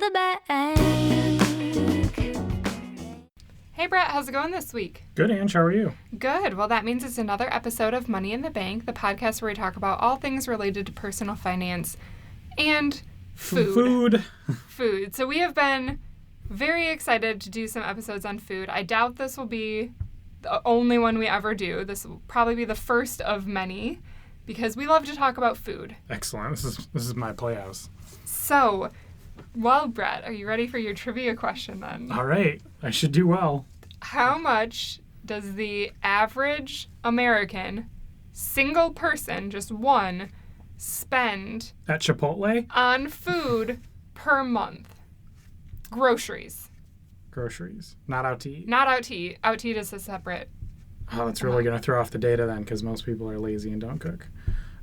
the Bank. Hey Brett, how's it going this week? Good, Ange. How are you? Good. Well, that means it's another episode of Money in the Bank, the podcast where we talk about all things related to personal finance and food. Food. So we have been very excited to do some episodes on food. I doubt this will be the only one we ever do. This will probably be the first of many because we love to talk about food. Excellent. This is my playhouse. So, well, Brett, are you ready for your trivia question then? All right. I should do well. How much does the average American, single person, just one, spend At Chipotle? on food per month? Groceries. Groceries. Not out to eat. Not out to eat. Out to eat is a separate. Oh, that's really going to throw off the data then because most people are lazy and don't cook.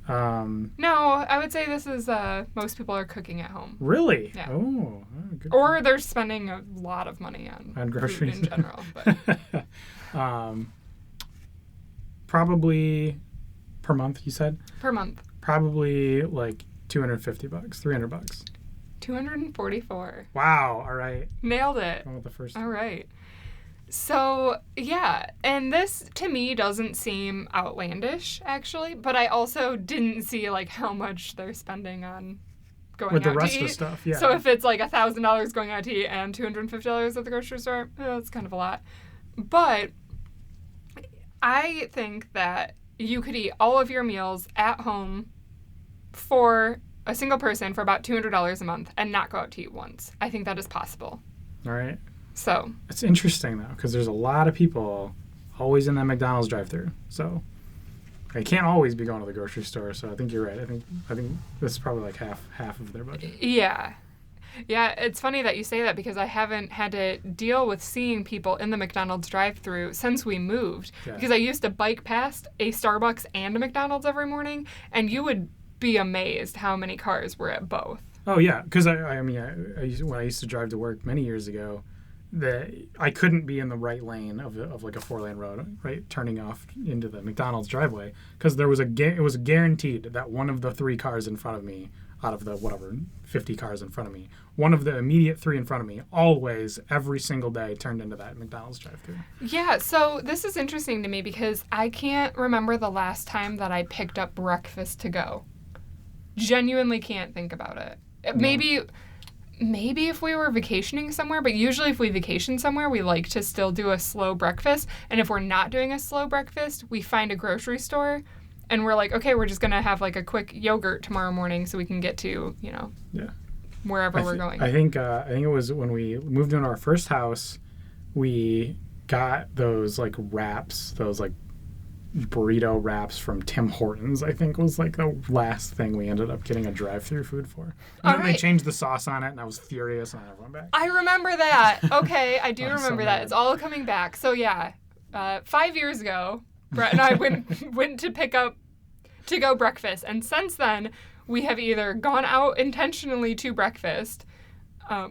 No, I would say this is most people are cooking at home. Really? Yeah. Oh, good. Or they're spending a lot of money on groceries food in general. But probably per month, you said? per month. Probably like $250, $300. 244. Wow. All right. Nailed it. Going with the first. All right. So, yeah, and this to me doesn't seem outlandish, actually, but I also didn't see, like, how much they're spending on going With out the rest to of eat. the stuff, yeah. So if it's, like, $1,000 going out to eat and $250 at the grocery store, that's kind of a lot. But I think that you could eat all of your meals at home for a single person for about $200 a month and not go out to eat once. I think that is possible. All right. So It's interesting, though, because there's a lot of people always in that McDonald's drive-thru. So they can't always be going to the grocery store. So I think you're right. I think this is probably like half of their budget. yeah. Yeah, it's funny that you say that because I haven't had to deal with seeing people in the McDonald's drive-thru since we moved. Yeah. Because I used to bike past a Starbucks and a McDonald's every morning, and you would be amazed how many cars were at both. Oh, yeah, because I mean, when I used to drive to work many years ago, I couldn't be in the right lane of like a 4-lane road, right, turning off into the McDonald's driveway, because it was guaranteed that one of the 3 cars in front of me, out of the 50 cars in front of me, one of the immediate 3 in front of me, always, every single day, turned into that McDonald's drive-thru. Yeah, so this is interesting to me because I can't remember the last time that I picked up breakfast to go. Genuinely can't think about it. No. Maybe if we were vacationing somewhere, but usually if we vacation somewhere, we like to still do a slow breakfast. And if we're not doing a slow breakfast, we find a grocery store and we're like, okay, we're just going to have like a quick yogurt tomorrow morning so we can get to, wherever we're going. I think it was when we moved into our first house, we got those like wraps, those like burrito wraps from Tim Hortons, I think was like the last thing we ended up getting a drive-through food for. And then they changed the sauce on it, and I was furious, and I never went back. I remember that. Okay, I do remember that. Mad. It's all coming back. So yeah, 5 years ago, Brett and I went to pick up to-go breakfast, and since then, we have either gone out intentionally to breakfast,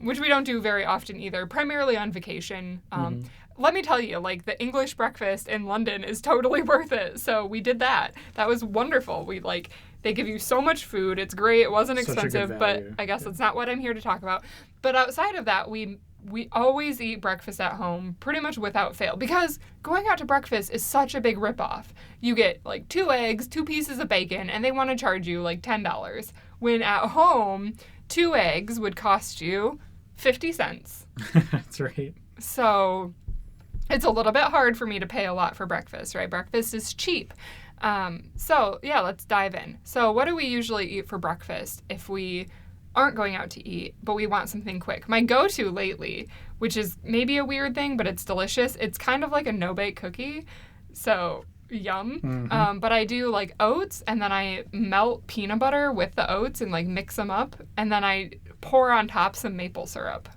which we don't do very often either, primarily on vacation. Let me tell you, like, the English breakfast in London is totally worth it. So we did that. That was wonderful. They give you so much food. It's great. It wasn't Such a good expensive, but value. I guess that's not what I'm here to talk about. But outside of that, we always eat breakfast at home pretty much without fail because going out to breakfast is such a big ripoff. You get, like, 2 eggs, 2 pieces of bacon, and they want to charge you, like, $10. When at home, 2 eggs would cost you 50 cents. That's right. So it's a little bit hard for me to pay a lot for breakfast, right? Breakfast is cheap. So, yeah, let's dive in. So what do we usually eat for breakfast if we aren't going out to eat, but we want something quick? My go-to lately, which is maybe a weird thing, but it's delicious, it's kind of like a no-bake cookie. So, yum. Mm-hmm. But I do, like, oats, and then I melt peanut butter with the oats and, like, mix them up, and then I pour on top some maple syrup.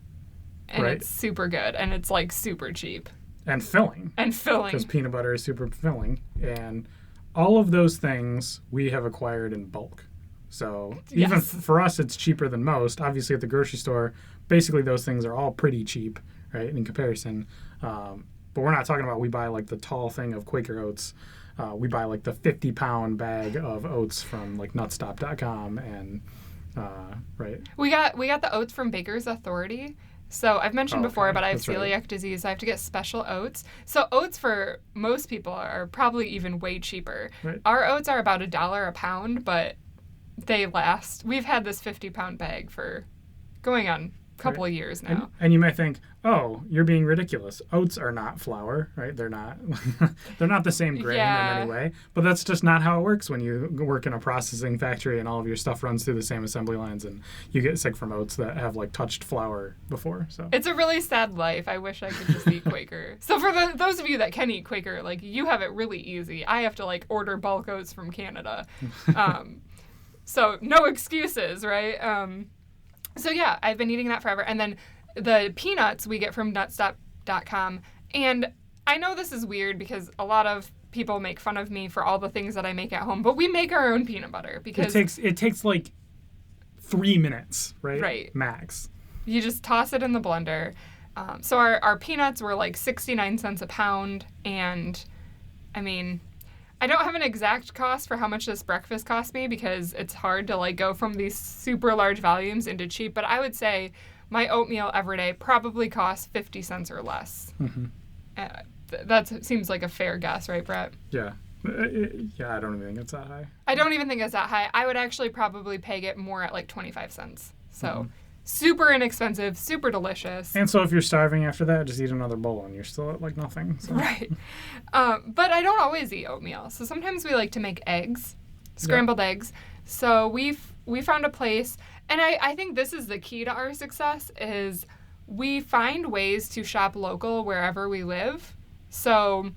And Right. It's super good, and it's, like, super cheap. And filling. Because peanut butter is super filling. And all of those things we have acquired in bulk. So even Yes. for us, it's cheaper than most. Obviously, at the grocery store, basically those things are all pretty cheap, right, in comparison. But we're not talking about we buy like the tall thing of Quaker Oats. We buy like the 50-pound bag of oats from like nutstop.com and Right? We got the oats from Baker's Authority. So I've mentioned before, but I have That's right. celiac disease. So I have to get special oats. So oats for most people are probably even way cheaper. Right. Our oats are about $1 a pound, but they last. We've had this 50-pound bag for going on a couple of years now. And you might think, oh, you're being ridiculous. Oats are not flour, right? They're not they're not the same grain Yeah. in any way. But that's just not how it works when you work in a processing factory and all of your stuff runs through the same assembly lines and you get sick from oats that have like touched flour before. So It's a really sad life. I wish I could just eat Quaker. So for those of you that can eat Quaker, like you have it really easy. I have to like order bulk oats from Canada. So no excuses, right? So yeah, I've been eating that forever. And then the peanuts we get from nutstop.com. And I know this is weird because a lot of people make fun of me for all the things that I make at home, but we make our own peanut butter because it takes like 3 minutes, right? Right. Max. you just toss it in the blender. So our peanuts were like 69 cents a pound. And I mean, I don't have an exact cost for how much this breakfast cost me because it's hard to like go from these super large volumes into cheap. But I would say my oatmeal every day probably costs 50 cents or less. Mm-hmm. That seems like a fair guess, right, Brett? Yeah. Yeah, I don't even think it's that high. I don't even think it's that high. I would actually probably peg it more at like 25 cents. So super inexpensive, super delicious. And so if you're starving after that, just eat another bowl and you're still at like nothing. So. Right. But I don't always eat oatmeal. So sometimes we like to make eggs, scrambled eggs. So we found a place, and I think this is the key to our success, is we find ways to shop local wherever we live. So,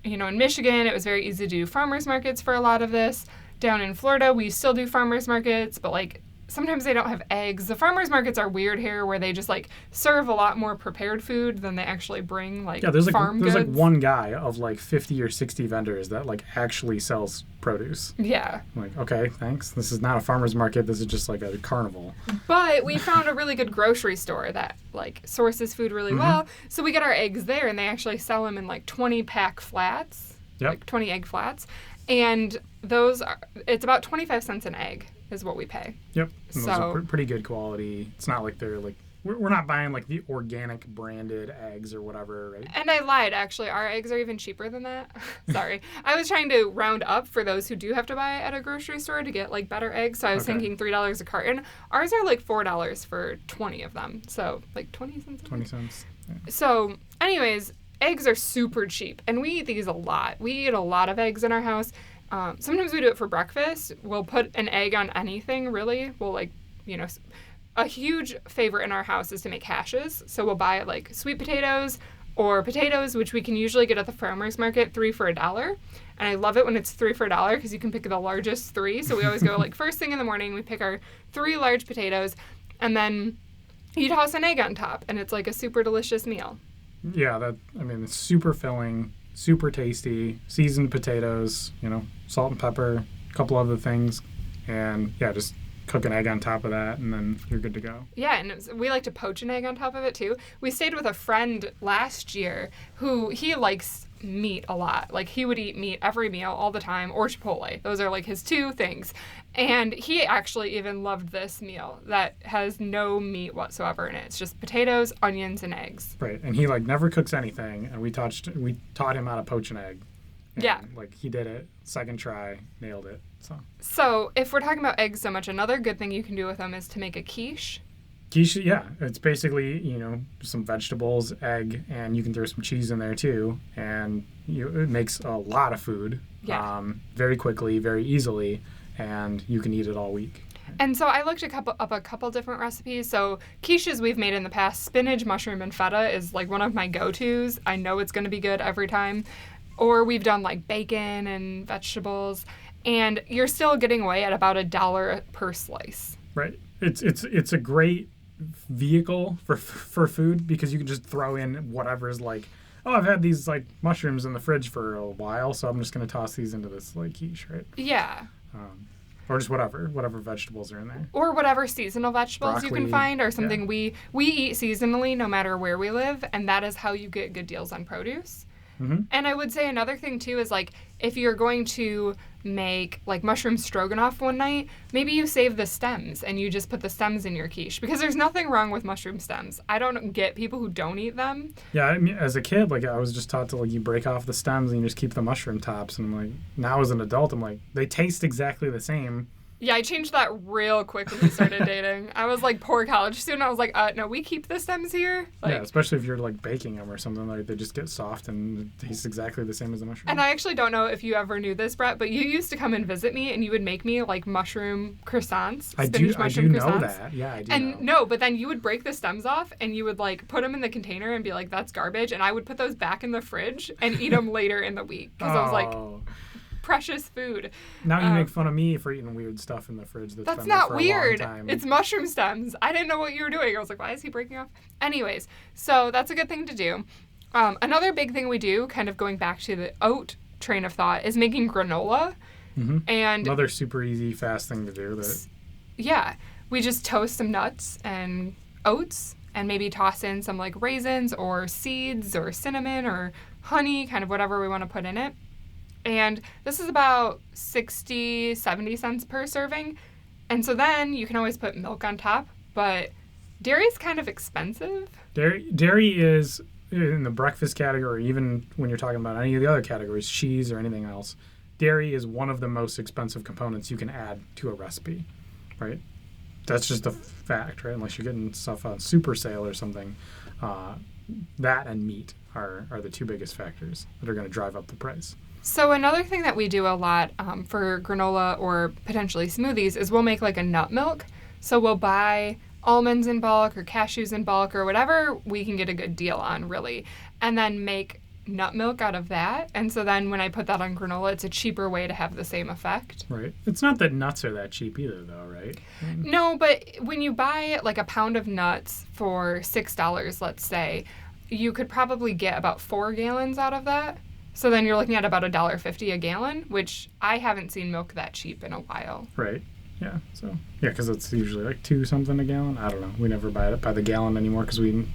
you know, in Michigan, it was very easy to do farmers markets for a lot of this. Down in Florida, we still do farmers markets, but like sometimes they don't have eggs. The farmers markets are weird here where they just like serve a lot more prepared food than they actually bring like farm goods. There's like one guy of like 50 or 60 vendors that like actually sells produce. Yeah. I'm like, okay, thanks. This is not a farmer's market. This is just like a carnival. But we found a really good grocery store that like sources food really well. So we get our eggs there, and they actually sell them in like 20-pack flats, like 20 egg flats. And it's about 25 cents an egg is what we pay. Yep. And So those are pretty good quality. It's not like they're like, we're not buying like the organic branded eggs or whatever, right? And I lied, actually. Our eggs are even cheaper than that. Sorry. I was trying to round up for those who do have to buy at a grocery store to get like better eggs. So I was thinking $3 a carton. Ours are like $4 for 20 of them. So like 20 cents. 20 cents. Yeah. So anyways, eggs are super cheap. And we eat these a lot. We eat a lot of eggs in our house. Sometimes we do it for breakfast. We'll put an egg on anything, really. We'll like, you know, a huge favorite in our house is to make hashes. So we'll buy like sweet potatoes or potatoes, which we can usually get at the farmer's market, 3 for $1. And I love it when it's 3 for $1 because you can pick the largest 3. So we always go like first thing in the morning, we pick our 3 large potatoes, and then you toss an egg on top, and it's like a super delicious meal. Yeah, it's super filling, super tasty, seasoned potatoes, you know, salt and pepper, a couple other things, and yeah, just cook an egg on top of that, and then you're good to go. Yeah, and we like to poach an egg on top of it, too. We stayed with a friend last year who, he likes meat a lot. Like, he would eat meat every meal all the time, or Chipotle. Those are, like, his 2 things. And he actually even loved this meal that has no meat whatsoever in it. It's just potatoes, onions, and eggs. Right, and he, like, never cooks anything, and we taught him how to poach an egg. And, yeah. Like, he did it, second try, nailed it, So, if we're talking about eggs so much, another good thing you can do with them is to make a quiche. Quiche, yeah. It's basically, you know, some vegetables, egg, and you can throw some cheese in there, too. And it makes a lot of food very quickly, very easily, and you can eat it all week. And so I looked up a couple different recipes. So quiches we've made in the past, spinach, mushroom, and feta is like one of my go-tos. I know it's going to be good every time. Or we've done like bacon and vegetables. And you're still getting away at about $1 per slice. Right. It's a great vehicle for food because you can just throw in whatever's like, oh, I've had these like mushrooms in the fridge for a while, so I'm just going to toss these into this like quiche, right? Yeah. Or just whatever vegetables are in there. Or whatever seasonal vegetables Broccoli, you can find or something we eat seasonally no matter where we live, and that is how you get good deals on produce. Mm-hmm. And I would say another thing too is like if you're going to make like mushroom stroganoff one night, maybe you save the stems and you just put the stems in your quiche because there's nothing wrong with mushroom stems. I don't get people who don't eat them. Yeah, I mean, as a kid, like I was just taught to like you break off the stems and you just keep the mushroom tops. And I'm like, now as an adult, I'm like, they taste exactly the same. Yeah, I changed that real quick when we started dating. I was like, poor college student. I was like, no, we keep the stems here. Like, yeah, especially if you're like baking them or something. Like they just get soft and it tastes exactly the same as the mushroom. and I actually don't know if you ever knew this, Brett, but you used to come and visit me and you would make me like mushroom croissants. I spinach do mushroom know croissants. that. Yeah, I do And know. no, but then you would break the stems off and you would like put them in the container and be like, that's garbage. And I would put those back in the fridge and eat them later in the week because I was like, Oh. precious food. Now you make fun of me for eating weird stuff in the fridge that's That's been there not for a weird. long time. It's mushroom stems. I didn't know what you were doing. I was like, why is he breaking off? Anyways, so that's a good thing to do. Another big thing we do, kind of going back to the oat train of thought, is making granola. Mm-hmm. And Another super easy, fast thing to do. yeah, we just toast some nuts and oats and maybe toss in some like raisins or seeds or cinnamon or honey, kind of whatever we want to put in it. And this is about 60, 70 cents per serving. And so then you can always put milk on top, but dairy's kind of expensive. Dairy is in the breakfast category, even when you're talking about any of the other categories, cheese or anything else. Dairy is one of the most expensive components you can add to a recipe, right? That's just a fact, right? Unless you're getting stuff on super sale or something. That and meat are the two biggest factors that are going to drive up the price. So another thing that we do a lot for granola or potentially smoothies is we'll make like a nut milk. So we'll buy almonds in bulk or cashews in bulk or whatever we can get a good deal on, really, and then make nut milk out of that. And so then when I put that on granola, it's a cheaper way to have the same effect. Right. It's not that nuts are that cheap either, though, right? No, but when you buy like a pound of nuts for $6, let's say, you could probably get about 4 gallons out of that. So then you're looking at about $1.50 a gallon, which I haven't seen milk that cheap in a while. Right. Yeah. So yeah, because it's usually like 2 something a gallon. I don't know. We never buy it by the gallon anymore because we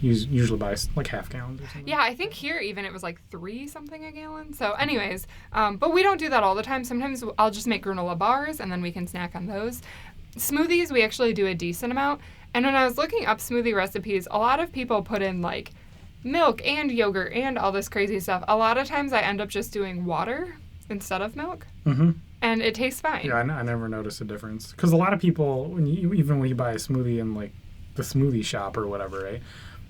usually buy like half gallons or something. Yeah, I think here even it was like 3 something a gallon. So anyways, but we don't do that all the time. Sometimes I'll just make granola bars and then we can snack on those. Smoothies, we actually do a decent amount. And when I was looking up smoothie recipes, a lot of people put in like milk and yogurt and all this crazy stuff. A lot of times I end up just doing water instead of milk. Mm-hmm. And it tastes fine. Yeah, I never noticed a difference. Because a lot of people, even when you buy a smoothie in like the smoothie shop or whatever, right?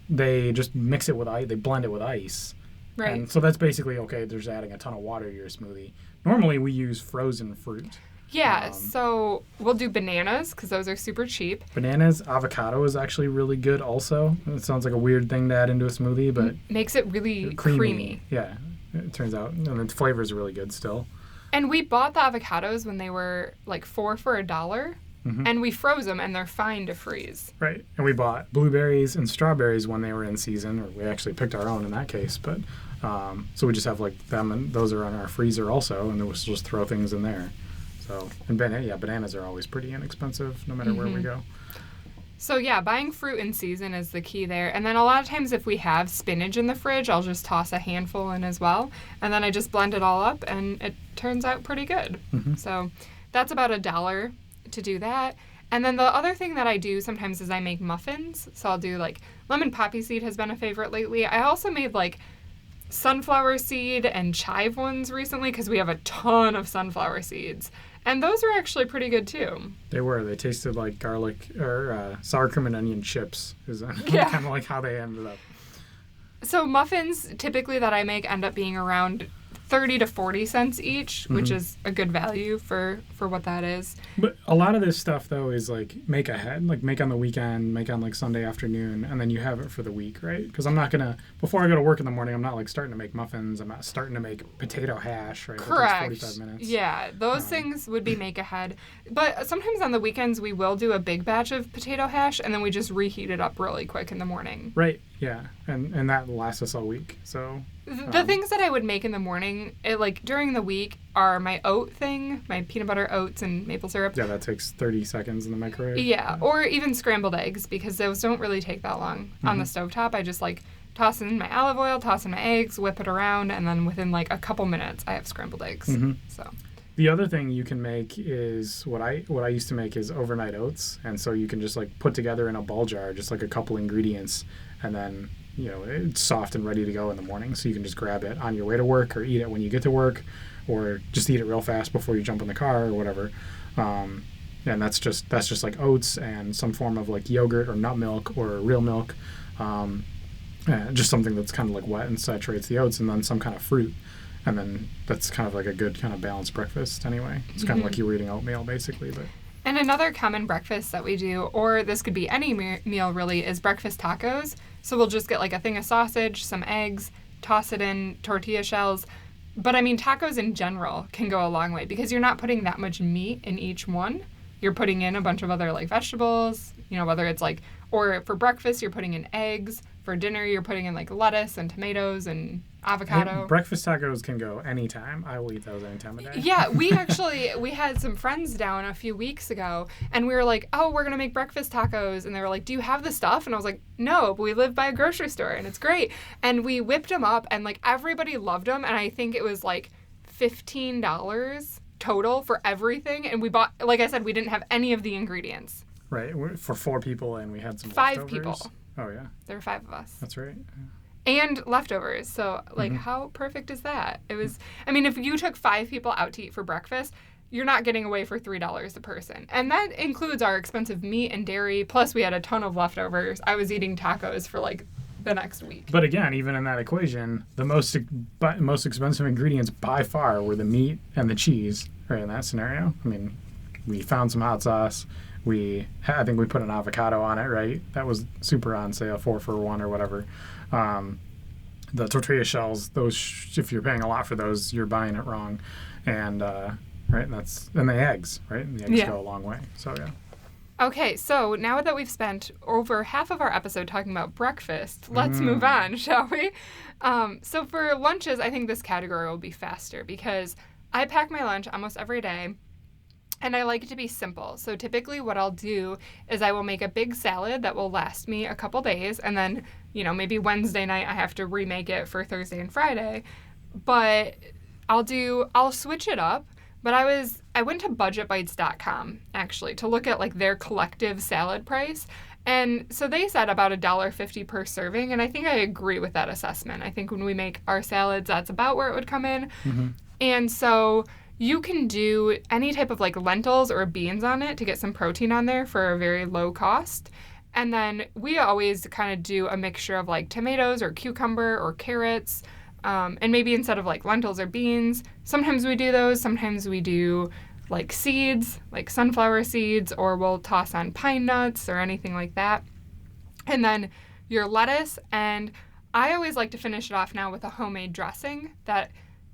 They just mix it with ice. They blend it with ice. Right. And so that's basically, okay, they're just adding a ton of water to your smoothie. Normally we use frozen fruit. Yeah, so we'll do bananas because those are super cheap. Bananas, avocado is actually really good also. It sounds like a weird thing to add into a smoothie, but Makes it really creamy. Yeah, it turns out. And the flavor is really good still. And we bought the avocados when they were like 4 for $1. Mm-hmm. And we froze them, and they're fine to freeze. Right. And we bought blueberries and strawberries when they were in season, or we actually picked our own in that case. But so we just have like them, and those are in our freezer also, and then we'll just throw things in there. So, and bananas are always pretty inexpensive no matter where we go. So yeah, buying fruit in season is the key there. And then a lot of times if we have spinach in the fridge, I'll just toss a handful in as well. And then I just blend it all up, and it turns out pretty good. Mm-hmm. So that's about $1 to do that. And then the other thing that I do sometimes is I make muffins. So I'll do like lemon poppy seed has been a favorite lately. I also made like sunflower seed and chive ones recently because we have a ton of sunflower seeds. And those are actually pretty good too. They were. They tasted like garlic or sour cream and onion chips. Is Yeah. kind of like how they ended up. So muffins typically that I make end up being around 30 to 40 cents each, which is a good value for what that is. But a lot of this stuff, though, is like make ahead, like make on the weekend, make on like Sunday afternoon, and then you have it for the week, right? Because I'm not going to, before I go to work in the morning, I'm not like starting to make muffins. I'm not starting to make potato hash, right? Correct. That takes 45 minutes. Yeah, those things would be make ahead. But sometimes on the weekends we will do a big batch of potato hash, and then we just reheat it up really quick in the morning. Right, yeah. And that lasts us all week, so... The things that I would make in the morning, like during the week, are my oat thing, my peanut butter oats and maple syrup. Yeah, that takes 30 seconds in the microwave. Yeah, or even scrambled eggs because those don't really take that long on the stovetop. I just like toss in my olive oil, toss in my eggs, whip it around, and then within like a couple minutes, I have scrambled eggs. Mm-hmm. So the other thing you can make is what I used to make is overnight oats, and so you can just like put together in a ball jar just like a couple ingredients, and then it's soft and ready to go in the morning. So you can just grab it on your way to work, or eat it when you get to work, or just eat it real fast before you jump in the car or whatever. And that's just like oats and some form of like yogurt or nut milk or real milk, just something that's kind of like wet and saturates the oats, and then some kind of fruit. And then that's kind of like a good kind of balanced breakfast anyway. It's kind of like you were eating oatmeal basically. But And another common breakfast that we do, or this could be any meal really, is breakfast tacos. So we'll just get like a thing of sausage, some eggs, toss it in tortilla shells. But I mean, tacos in general can go a long way because you're not putting that much meat in each one. You're putting in a bunch of other like vegetables, whether it's like, or for breakfast, you're putting in eggs. For dinner, you're putting in like lettuce and tomatoes and avocado. Breakfast tacos can go anytime. I will eat those any time of day. Yeah, we had some friends down a few weeks ago, and we were like, oh, we're going to make breakfast tacos. And they were like, do you have the stuff? And I was like, no, but we live by a grocery store, and it's great. And we whipped them up, and like everybody loved them. And I think it was like $15 total for everything. And we bought, like I said, we didn't have any of the ingredients. Right, for 4 people, and we had some 5 leftovers. people. Oh, yeah. There were 5 of us. That's right. And leftovers. So, like, how perfect is that? It was, I mean, if you took 5 people out to eat for breakfast, you're not getting away for $3 a person. And that includes our expensive meat and dairy. Plus, we had a ton of leftovers. I was eating tacos for, like, the next week. But again, even in that equation, the most expensive ingredients by far were the meat and the cheese, right, in that scenario. I mean, we found some hot sauce. I think we put an avocado on it, right? That was super on sale, 4 for 1 or whatever. The tortilla shells, those if you're paying a lot for those, you're buying it wrong. And right, and the eggs, right? And the eggs go a long way. So yeah. Okay, so now that we've spent over half of our episode talking about breakfast, let's move on, shall we? So for lunches, I think this category will be faster because I pack my lunch almost every day. And I like it to be simple. So typically what I'll do is I will make a big salad that will last me a couple days. And then, maybe Wednesday night I have to remake it for Thursday and Friday. But I'll switch it up. But I went to budgetbites.com actually to look at like their collective salad price. And so they said about $1.50 per serving. And I think I agree with that assessment. I think when we make our salads, that's about where it would come in. Mm-hmm. And so you can do any type of like lentils or beans on it to get some protein on there for a very low cost. And then we always kind of do a mixture of like tomatoes or cucumber or carrots. And maybe instead of like lentils or beans, sometimes we do those. Sometimes we do like seeds, like sunflower seeds, or we'll toss on pine nuts or anything like that. And then your lettuce. And I always like to finish it off now with a homemade dressing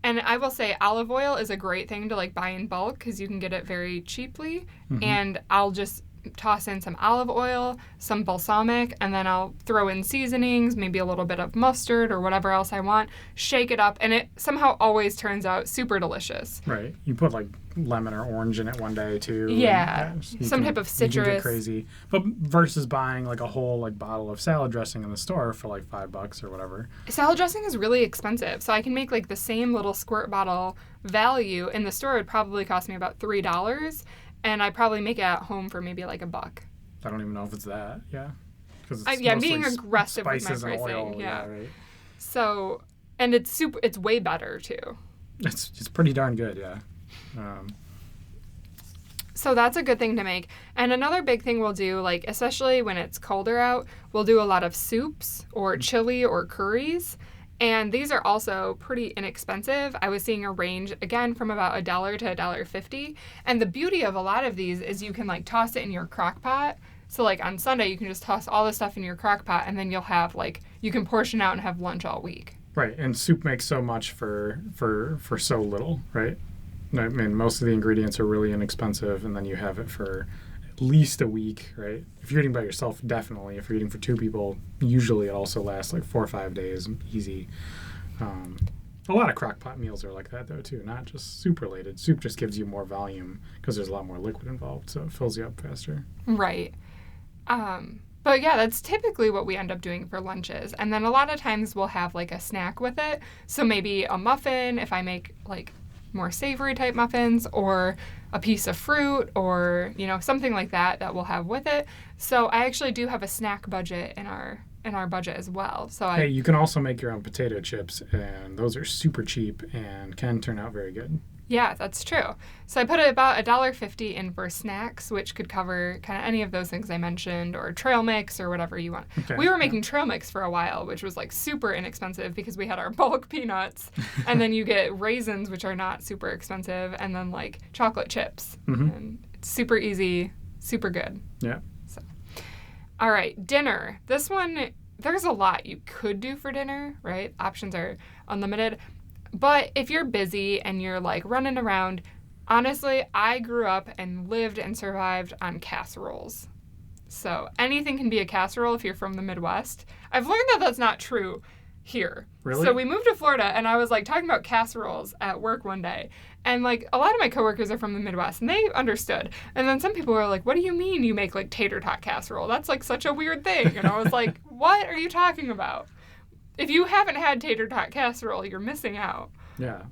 and I will say olive oil is a great thing to like buy in bulk because you can get it very cheaply. Mm-hmm. And I'll just toss in some olive oil, some balsamic, and then I'll throw in seasonings, maybe a little bit of mustard or whatever else I want, shake it up, and it somehow always turns out super delicious. Right. You put like lemon or orange in it one day too. Yeah. Some type of citrus. You can get crazy. But versus buying like a whole like bottle of salad dressing in the store for like $5 or whatever. Salad dressing is really expensive. So I can make like the same little squirt bottle value in the store. It would probably cost me about $3. And I probably make it at home for maybe like $1. I don't even know if it's that. Yeah. Because I'm being aggressive with my pricing. Oil, yeah. Right. So, and it's way better too. It's pretty darn good. Yeah. So that's a good thing to make. And another big thing we'll do, like especially when it's colder out, we'll do a lot of soups or chili or curries. And these are also pretty inexpensive. I was seeing a range, again, from about $1 to $1.50. And the beauty of a lot of these is you can, like, toss it in your crock pot. So, like, on Sunday, you can just toss all the stuff in your crock pot, and then you'll have, like, you can portion out and have lunch all week. Right, and soup makes so much for so little, right? I mean, most of the ingredients are really inexpensive, and then you have it for at least a week, right? If you're eating by yourself, definitely. If you're eating for 2 people, usually it also lasts like 4 or 5 days, easy. A lot of crock pot meals are like that, though, too. Not just soup related. Soup just gives you more volume because there's a lot more liquid involved, so it fills you up faster. Right. But But yeah, that's typically what we end up doing for lunches. And then a lot of times we'll have like a snack with it. So maybe a muffin if I make like more savory type muffins, or a piece of fruit, or, you know, something like that we'll have with it. So I actually do have a snack budget in our budget as well. So Hey, you can also make your own potato chips, and those are super cheap and can turn out very good. Yeah, that's true. So I put about $1.50 in for snacks, which could cover kind of any of those things I mentioned, or trail mix, or whatever you want. Okay, We were making trail mix for a while, which was like super inexpensive because we had our bulk peanuts, and then you get raisins, which are not super expensive, and then like chocolate chips. And it's super easy, super good. Yeah. All right, dinner. This one, there's a lot you could do for dinner, right? Options are unlimited. But if you're busy and you're like running around, honestly, I grew up and lived and survived on casseroles. So anything can be a casserole if you're from the Midwest. I've learned that that's not true here. Really? So we moved to Florida, and I was like talking about casseroles at work one day. And like a lot of my coworkers are from the Midwest, and they understood. And then some people were like, "What do you mean you make like tater tot casserole? That's like such a weird thing." And I was like, "What are you talking about? If you haven't had tater tot casserole, you're missing out." Yeah,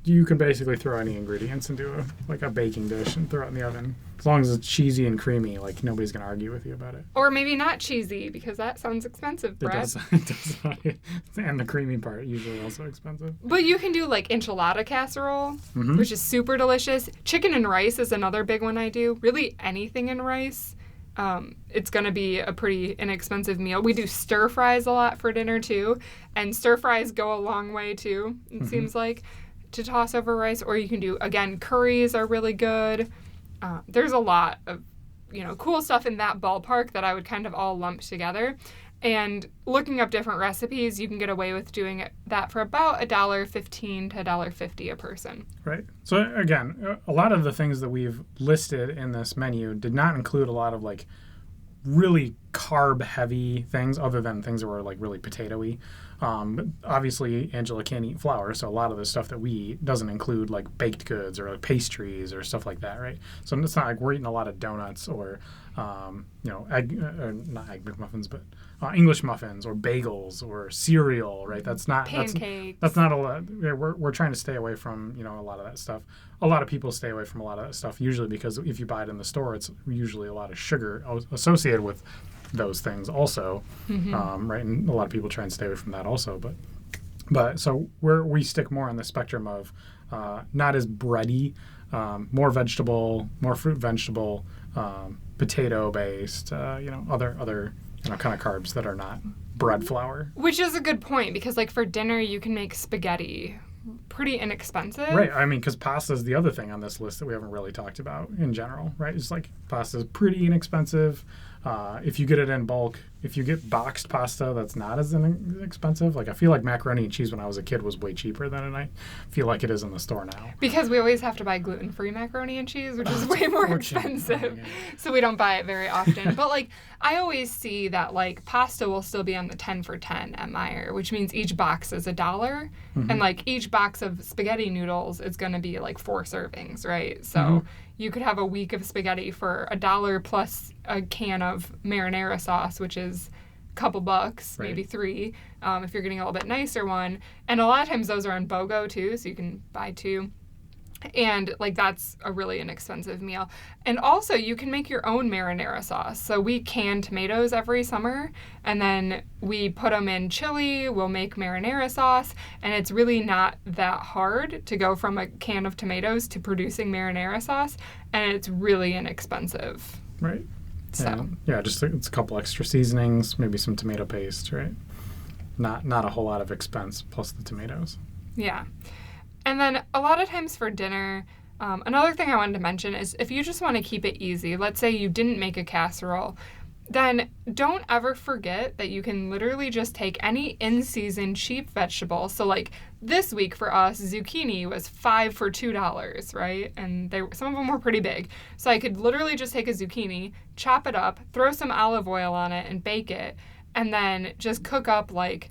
you can basically throw any ingredients into a baking dish and throw it in the oven. As long as it's cheesy and creamy, like nobody's gonna argue with you about it. Or maybe not cheesy, because that sounds expensive, Brett. It does. And the creamy part usually also expensive. But you can do like enchilada casserole, which is super delicious. Chicken and rice is another big one I do. Really anything in rice. It's going to be a pretty inexpensive meal. We do stir fries a lot for dinner too, and stir fries go a long way too, it seems like, to toss over rice. Or you can do, again, curries are really good. There's a lot of, cool stuff in that ballpark that I would kind of all lump together. And looking up different recipes, you can get away with doing that for about $1.15 to $1.50 a person. Right. So again, a lot of the things that we've listed in this menu did not include a lot of like really carb heavy things, other than things that were like really potato-y. But obviously, Angela can't eat flour, so a lot of the stuff that we eat doesn't include like baked goods or like pastries or stuff like that, right? So it's not like we're eating a lot of donuts or egg, not egg McMuffins, but English muffins or bagels or cereal, right? That's not pancakes. That's not a lot. We're trying to stay away from a lot of that stuff. A lot of people stay away from a lot of that stuff, usually because if you buy it in the store, it's usually a lot of sugar associated with those things also, right? And a lot of people try and stay away from that also. But so we stick more on the spectrum of not as bready, more vegetable, more fruit vegetable, potato based, other kind of carbs that are not bread flour. Which is a good point, because like for dinner you can make spaghetti pretty inexpensive. Right. I mean, because pasta is the other thing on this list that we haven't really talked about in general, right? It's like pasta is pretty inexpensive. If you get it in bulk, if you get boxed pasta, that's not as expensive. Like I feel like macaroni and cheese when I was a kid was way cheaper than I feel like it is in the store now. Because we always have to buy gluten-free macaroni and cheese, which is way more expensive. So we don't buy it very often. But like I always see that like pasta will still be on the 10 for 10 at Meijer, which means each box is $1. And like each box of spaghetti noodles is going to be like 4 servings, right? So you could have a week of spaghetti for $1 plus a can of marinara sauce, which is a couple bucks, right. Maybe 3, if you're getting a little bit nicer one. And a lot of times those are on BOGO too, so you can buy 2. And like that's a really inexpensive meal. And also you can make your own marinara sauce. So we can tomatoes every summer, and then we put them in chili. We'll make marinara sauce, and it's really not that hard to go from a can of tomatoes to producing marinara sauce, and it's really inexpensive. Right. So it's a couple extra seasonings, maybe some tomato paste, right? Not a whole lot of expense plus the tomatoes. Yeah. And then a lot of times for dinner, another thing I wanted to mention is if you just want to keep it easy, let's say you didn't make a casserole, then don't ever forget that you can literally just take any in-season cheap vegetable. So like this week for us, zucchini was 5 for $2, right? And some of them were pretty big. So I could literally just take a zucchini, chop it up, throw some olive oil on it and bake it, and then just cook up like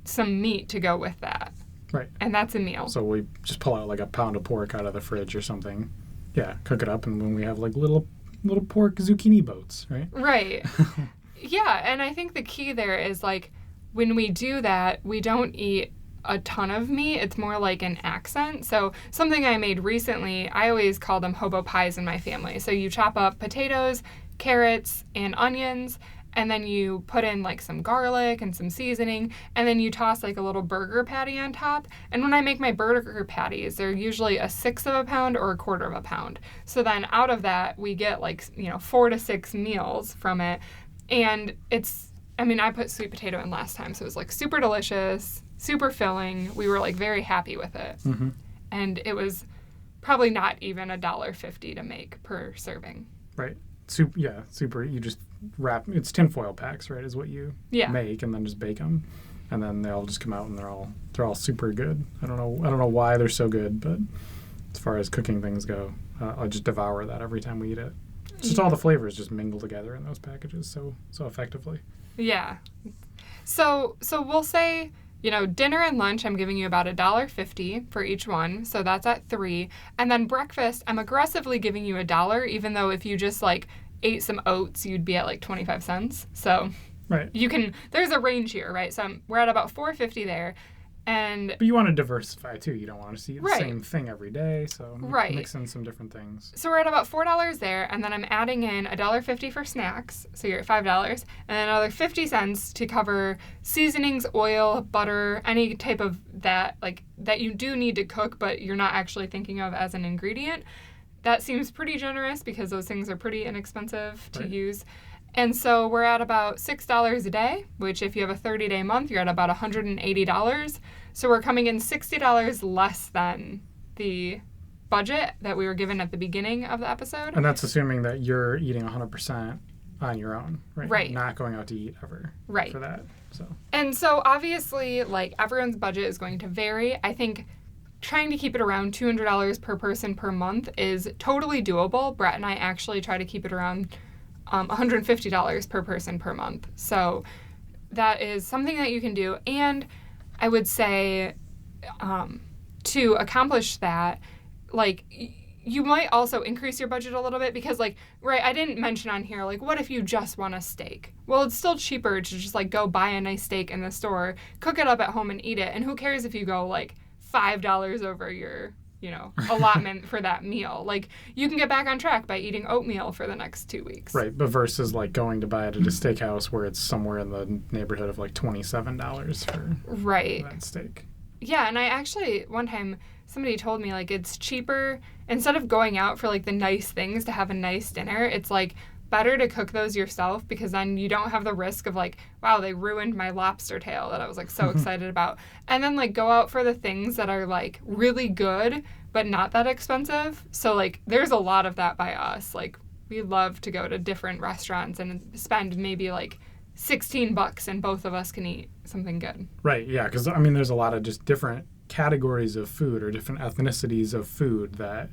some meat to go with that. Right. And that's a meal. So we just pull out like a pound of pork out of the fridge or something. Yeah, cook it up, and when we have like little pork zucchini boats, right? Right. Yeah, and I think the key there is like when we do that, we don't eat a ton of meat. It's more like an accent. So something I made recently, I always call them hobo pies in my family. So you chop up potatoes, carrots, and onions, and then you put in like some garlic and some seasoning, and then you toss like a little burger patty on top. And when I make my burger patties, they're usually a sixth of a pound or a quarter of a pound. So then out of that, we get like, 4 to 6 meals from it. And I put sweet potato in last time, so it was like super delicious, super filling. We were like very happy with it. Mm-hmm. And it was probably not even $1.50 to make per serving. Right. Super. You just wrap. It's tinfoil packs, right? Is what you make, and then just bake them, and then they all just come out, and they're all super good. I don't know why they're so good, but as far as cooking things go, I just devour that every time we eat it. It's just all the flavors just mingle together in those packages so effectively. Yeah. So we'll say, dinner and lunch, I'm giving you about $1.50 for each one. So that's at 3. And then breakfast, I'm aggressively giving you $1, even though if you just like ate some oats, you'd be at like 25 cents. So right. There's a range here, right? So we're at about $4.50 there. But you want to diversify too. You don't want to see the right. same thing every day. So right. mix in some different things. So we're at about $4 there, and then I'm adding in $1.50 for snacks. So you're at $5, and then another 50 cents to cover seasonings, oil, butter, any type of that that you do need to cook, but you're not actually thinking of as an ingredient. That seems pretty generous because those things are pretty inexpensive to right. use. And so we're at about $6 a day, which if you have a 30-day month, you're at about $180. So we're coming in $60 less than the budget that we were given at the beginning of the episode. And that's assuming that you're eating 100% on your own, right? Right. Not going out to eat ever. Right. For that. And so obviously, like, everyone's budget is going to vary. I think trying to keep it around $200 per person per month is totally doable. Brett and I actually try to keep it around $150 per person per month. So that is something that you can do. And I would say to accomplish that, like, you might also increase your budget a little bit because, like, right, I didn't mention on here, like, what if you just want a steak? Well, it's still cheaper to just, like, go buy a nice steak in the store, cook it up at home and eat it. And who cares if you go, like, $5 over your, allotment for that meal. Like, you can get back on track by eating oatmeal for the next 2 weeks. Right, but versus, like, going to buy it at a steakhouse where it's somewhere in the neighborhood of, like, $27 for that steak. Yeah, and I actually, one time, somebody told me, like, it's cheaper, instead of going out for, like, the nice things to have a nice dinner, it's, like, better to cook those yourself because then you don't have the risk of, like, wow, they ruined my lobster tail that I was, like, so excited about. And then, like, go out for the things that are, like, really good but not that expensive. So, like, there's a lot of that by us. Like, we love to go to different restaurants and spend maybe, like, $16 and both of us can eat something good. Right, yeah, because, I mean, there's a lot of just different categories of food or different ethnicities of food that,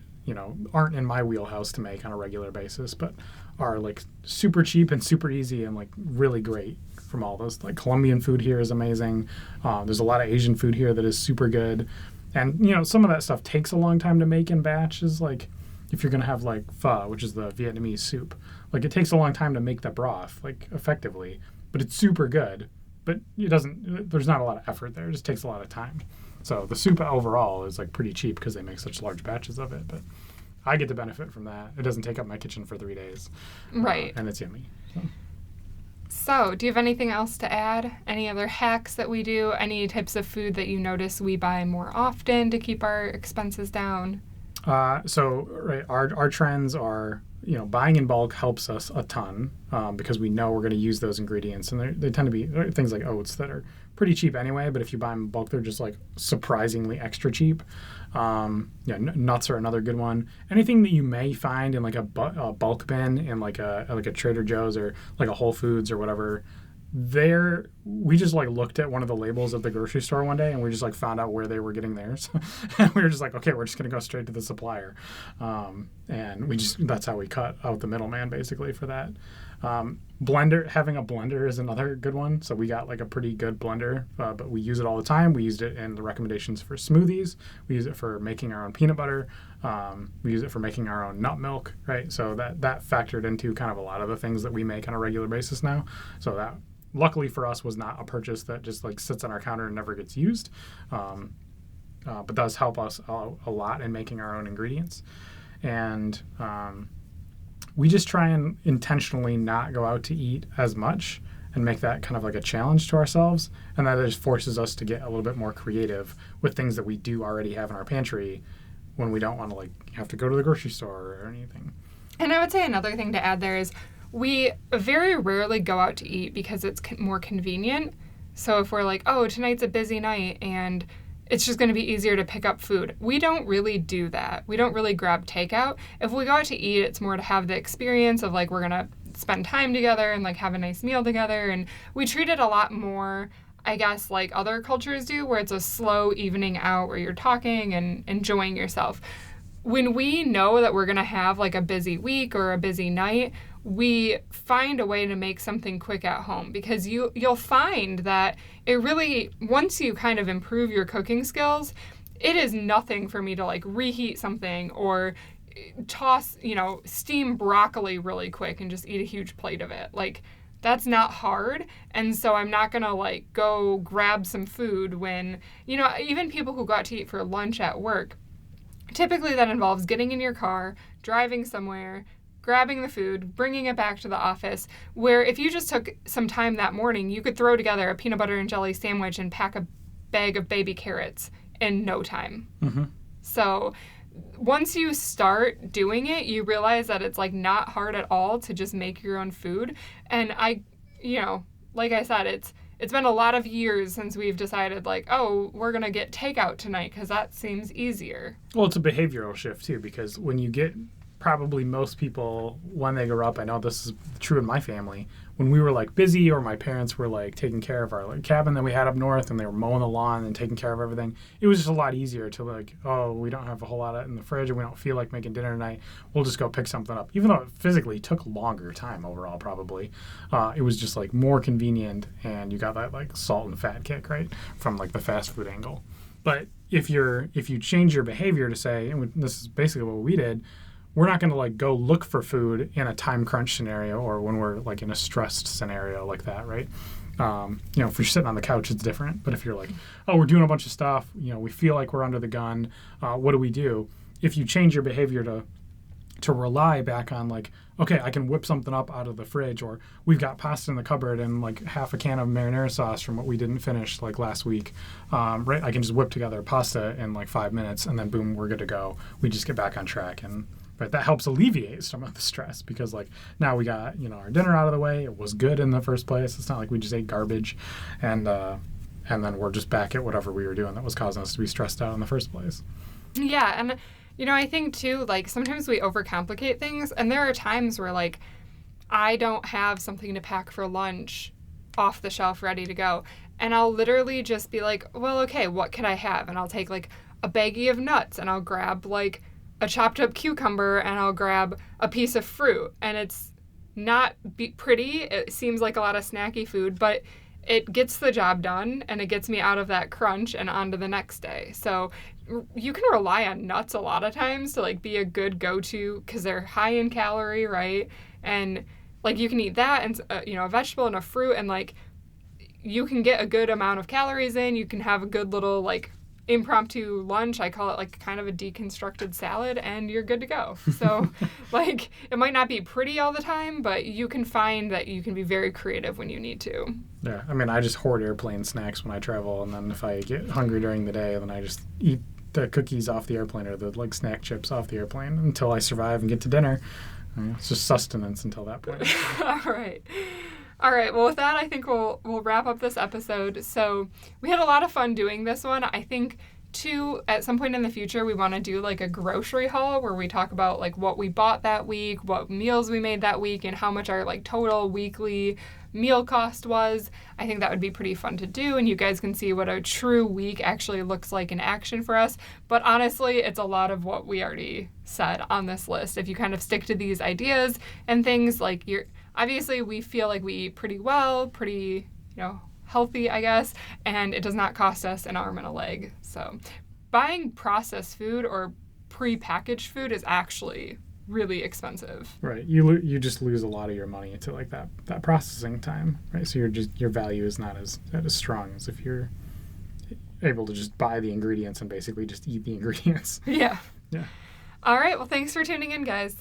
aren't in my wheelhouse to make on a regular basis, but are, like, super cheap and super easy and, like, really great from all those. Like, Colombian food here is amazing. There's a lot of Asian food here that is super good. And, some of that stuff takes a long time to make in batches. Like, if you're going to have, like, pho, which is the Vietnamese soup, like, it takes a long time to make the broth, like, effectively. But it's super good. But there's not a lot of effort there. It just takes a lot of time. So the soup overall is, like, pretty cheap because they make such large batches of it. But I get to benefit from that. It doesn't take up my kitchen for 3 days. Right. And it's yummy. So, do you have anything else to add? Any other hacks that we do? Any types of food that you notice we buy more often to keep our expenses down? Right, our trends are, buying in bulk helps us a ton because we know we're going to use those ingredients. And they tend to be things like oats that are pretty cheap anyway, but if you buy them in bulk, they're just, like, surprisingly extra cheap. Nuts are another good one. Anything that you may find in, like, a bulk bin in, like a Trader Joe's or, like, a Whole Foods or whatever, we just, like, looked at one of the labels of the grocery store one day and we just, like, found out where they were getting theirs. And we were just like, okay, we're just going to go straight to the supplier. And that's how we cut out the middleman basically for that. Having a blender is another good one. So we got like a pretty good blender, but we use it all the time. We used it in the recommendations for smoothies. We use it for making our own peanut butter. We use it for making our own nut milk, right? So that factored into kind of a lot of the things that we make on a regular basis now. So that, luckily for us, was not a purchase that just like sits on our counter and never gets used. But does help us a lot in making our own ingredients. And we just try and intentionally not go out to eat as much and make that kind of like a challenge to ourselves. And that just forces us to get a little bit more creative with things that we do already have in our pantry when we don't want to like have to go to the grocery store or anything. And I would say another thing to add there is we very rarely go out to eat because it's more convenient. So if we're like, oh, tonight's a busy night and it's just going to be easier to pick up food. We don't really do that. We don't really grab takeout. If we go out to eat, it's more to have the experience of like we're going to spend time together and like have a nice meal together. And we treat it a lot more, I guess, like other cultures do, where it's a slow evening out where you're talking and enjoying yourself. When we know that we're going to have like a busy week or a busy night, we find a way to make something quick at home, because you'll find that it really, once you kind of improve your cooking skills, it is nothing for me to like reheat something or toss, steam broccoli really quick and just eat a huge plate of it. Like, that's not hard. And so I'm not going to like go grab some food when, even people who go out to eat for lunch at work, typically that involves getting in your car, driving somewhere, grabbing the food, bringing it back to the office, where if you just took some time that morning, you could throw together a peanut butter and jelly sandwich and pack a bag of baby carrots in no time. Mm-hmm. So once you start doing it, you realize that it's like not hard at all to just make your own food. And like I said, it's been a lot of years since we've decided like, oh, we're going to get takeout tonight because that seems easier. Well, it's a behavioral shift too, because when you get, probably most people, when they grow up, I know this is true in my family, when we were like busy or my parents were like taking care of our like cabin that we had up north and they were mowing the lawn and taking care of everything, it was just a lot easier to like, oh, we don't have a whole lot in the fridge and we don't feel like making dinner tonight, we'll just go pick something up. Even though it physically took longer time overall, probably, it was just like more convenient, and you got that like salt and fat kick, right, from like the fast food angle. But if you change your behavior to say, and this is basically what we did, we're not going to like go look for food in a time crunch scenario or when we're like in a stressed scenario like that, right? If you're sitting on the couch, it's different. But if you're like, oh, we're doing a bunch of stuff, we feel like we're under the gun, what do we do? If you change your behavior to rely back on like, okay, I can whip something up out of the fridge, or we've got pasta in the cupboard and like half a can of marinara sauce from what we didn't finish like last week, right? I can just whip together pasta in like 5 minutes and then boom, we're good to go. We just get back on track. And right, that helps alleviate some of the stress, because like now we got our dinner out of the way. It was good in the first place. It's not like we just ate garbage, and then we're just back at whatever we were doing that was causing us to be stressed out in the first place. Yeah, and I think too, like sometimes we overcomplicate things, and there are times where like I don't have something to pack for lunch off the shelf ready to go, and I'll literally just be like, well, okay, what could I have? And I'll take like a baggie of nuts, and I'll grab like a chopped up cucumber, and I'll grab a piece of fruit. And it's not pretty. It seems like a lot of snacky food, but it gets the job done, and it gets me out of that crunch and on to the next day. So you can rely on nuts a lot of times to like be a good go-to, because they're high in calorie, right? And like you can eat that and a vegetable and a fruit, and like you can get a good amount of calories in. You can have a good little like impromptu lunch. I call it like kind of a deconstructed salad, and you're good to go. So like it might not be pretty all the time, but you can find that you can be very creative when you need to. Yeah, I mean, I just hoard airplane snacks when I travel, and then if I get hungry during the day, then I just eat the cookies off the airplane or the like snack chips off the airplane until I survive and get to dinner. It's just sustenance until that point. All right. Well, with that, I think we'll wrap up this episode. So we had a lot of fun doing this one. I think, too, at some point in the future, we want to do like a grocery haul where we talk about like what we bought that week, what meals we made that week, and how much our like total weekly meal cost was. I think that would be pretty fun to do, and you guys can see what a true week actually looks like in action for us. But honestly, it's a lot of what we already said on this list. If you kind of stick to these ideas and things, like obviously we feel like we eat pretty well, pretty, healthy, I guess, and it does not cost us an arm and a leg. So buying processed food or pre-packaged food is actually really expensive. Right. You just lose a lot of your money to like that processing time, right? So your value is not as strong as if you're able to just buy the ingredients and basically just eat the ingredients. Yeah. Yeah. All right. Well, thanks for tuning in, guys.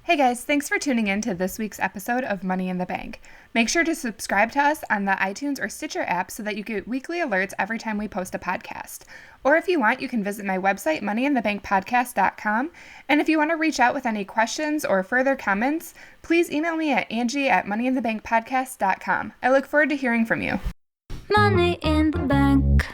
Hey guys, thanks for tuning in to this week's episode of Money in the Bank. Make sure to subscribe to us on the iTunes or Stitcher app so that you get weekly alerts every time we post a podcast. Or if you want, you can visit my website, moneyinthebankpodcast.com. And if you want to reach out with any questions or further comments, please email me at Angie@moneyinthebankpodcast.com. I look forward to hearing from you. Money in the bank.